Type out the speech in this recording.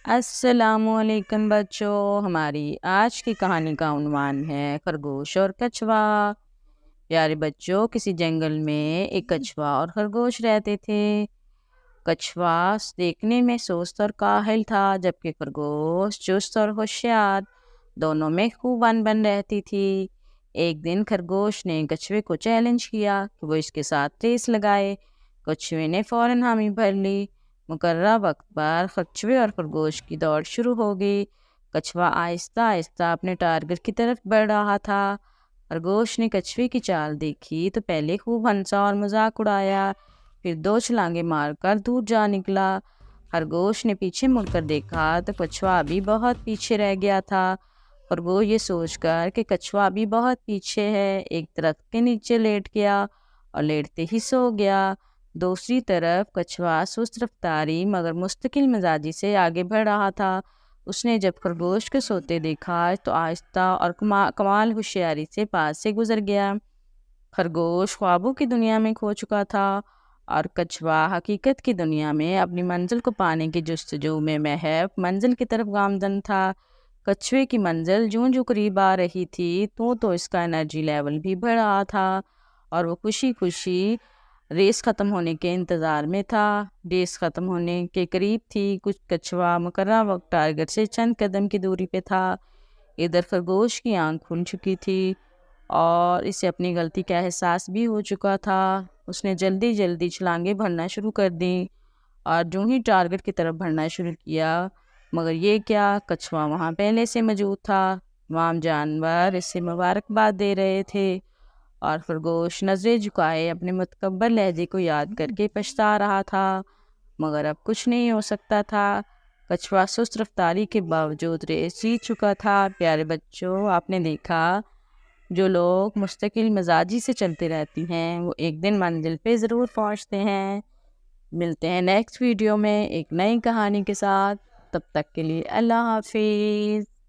السلام علیکم بچوں، ہماری آج کی کہانی کا عنوان ہے خرگوش اور کچھوا۔ پیارے بچوں، کسی جنگل میں ایک کچھوا اور خرگوش رہتے تھے۔ کچھوا دیکھنے میں سست اور کاہل تھا، جبکہ خرگوش چست اور ہوشیار، دونوں میں خوب ان بن رہتی تھی۔ ایک دن خرگوش نے کچھوے کو چیلنج کیا کہ وہ اس کے ساتھ ریس لگائے۔ کچھوے نے فوراً حامی بھر لی۔ مقررہ وقت پر کچھوے اور خرگوش کی دوڑ شروع ہو گئی۔ کچھوا آہستہ آہستہ اپنے ٹارگٹ کی طرف بڑھ رہا تھا۔ خرگوش نے کچھوے کی چال دیکھی تو پہلے خوب ہنسا اور مذاق اڑایا، پھر دو چھلانگیں مار کر دور جا نکلا۔ خرگوش نے پیچھے مڑ کر دیکھا تو کچھوا ابھی بہت پیچھے رہ گیا تھا۔ خرگوش یہ سوچ کر کہ کچھوا ابھی بہت پیچھے ہے، ایک درخت کے نیچے لیٹ گیا اور لیٹتے ہی سو گیا۔ دوسری طرف کچھوا سست رفتاری مگر مستقل مزاجی سے آگے بڑھ رہا تھا۔ اس نے جب خرگوش کو سوتے دیکھا تو آہستہ اور کمال ہوشیاری سے پاس سے گزر گیا۔ خرگوش خوابوں کی دنیا میں کھو چکا تھا اور کچھوا حقیقت کی دنیا میں اپنی منزل کو پانے کی جستجو میں محو منزل کی طرف گامزن تھا۔ کچھوے کی منزل جوں جوں قریب آ رہی تھی تو اس کا انرجی لیول بھی بڑھ رہا تھا اور وہ خوشی خوشی ریس ختم ہونے کے انتظار میں تھا۔ ریس ختم ہونے کے قریب تھی، کچھ کچھوا مقررہ وقت ٹارگٹ سے چند قدم کی دوری پہ تھا۔ ادھر خرگوش کی آنکھ کھل چکی تھی اور اسے اپنی غلطی کا احساس بھی ہو چکا تھا۔ اس نے جلدی جلدی چھلانگیں بھرنا شروع کر دیں اور جو ہی ٹارگٹ کی طرف بڑھنا شروع کیا، مگر یہ کیا، کچھوا وہاں پہلے سے موجود تھا۔ تمام جانور اس سے مبارکباد دے رہے تھے اور خرگوش نظریں جھکائے اپنے متکبر لہجے کو یاد کر کے پچھتا رہا تھا، مگر اب کچھ نہیں ہو سکتا تھا۔ کچھوا سست رفتاری کے باوجود ریس جیت چکا تھا۔ پیارے بچوں، آپ نے دیکھا جو لوگ مستقل مزاجی سے چلتے رہتی ہیں وہ ایک دن منزل پہ ضرور پہنچتے ہیں۔ ملتے ہیں نیکسٹ ویڈیو میں ایک نئی کہانی کے ساتھ، تب تک کے لیے اللہ حافظ۔